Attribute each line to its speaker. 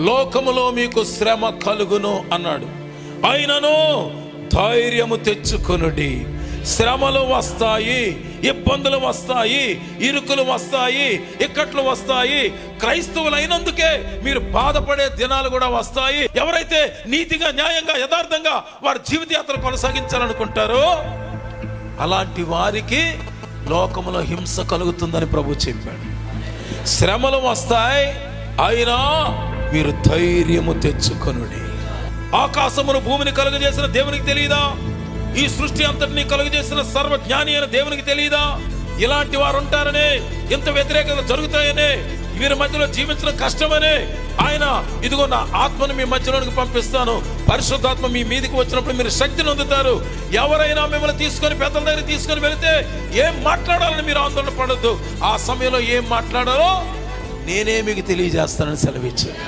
Speaker 1: లోకములో మీకు శ్రమ కలుగును అన్నాడు. అయినను ధైర్యము తెచ్చుకొనుడి. శ్రమలు వస్తాయి, ఇబ్బందులు వస్తాయి, ఇరుకులు వస్తాయి, ఇక్కట్లు వస్తాయి. క్రైస్తవులైనందుకే మీరు బాధపడే దినాలు కూడా వస్తాయి. ఎవరైతే నీతిగా, న్యాయంగా, యథార్థంగా వారి జీవితయాత్ర కొనసాగించాలనుకుంటారో అలాంటి వారికి లోకములో హింస కలుగుతుందని ప్రభు చెప్పాడు. శ్రమలు వస్తాయి, అయినా మీరు ధైర్యము తెచ్చుకొనుడి. ఆకాశమును భూమిని కలుగజేసిన దేవునికి తెలియదా? ఈ సృష్టి అంతటిని కలుగజేసిన సర్వజ్ఞాని అయిన దేవునికి తెలియదా? ఇలాంటి వారు ఉంటారనే, ఇంత వ్యతిరేకతలు జరుగుతాయనే, వీరి మధ్యలో జీవించడం కష్టమనే ఆయన ఇదిగో నా ఆత్మను మీ మధ్యలోనికి పంపిస్తాను, పరిశుద్ధాత్మ మీ మీదకి వచ్చినప్పుడు మీరు శక్తిని పొందుతారు. ఎవరైనా మిమ్మల్ని తీసుకొని పెద్దల దగ్గర తీసుకొని వెళితే ఏం మాట్లాడాలని మీరు ఆందోళన పడద్దు. ఆ సమయంలో ఏం మాట్లాడాలో నేనే మీకు తెలియజేస్తానని సెలవిచ్చాను.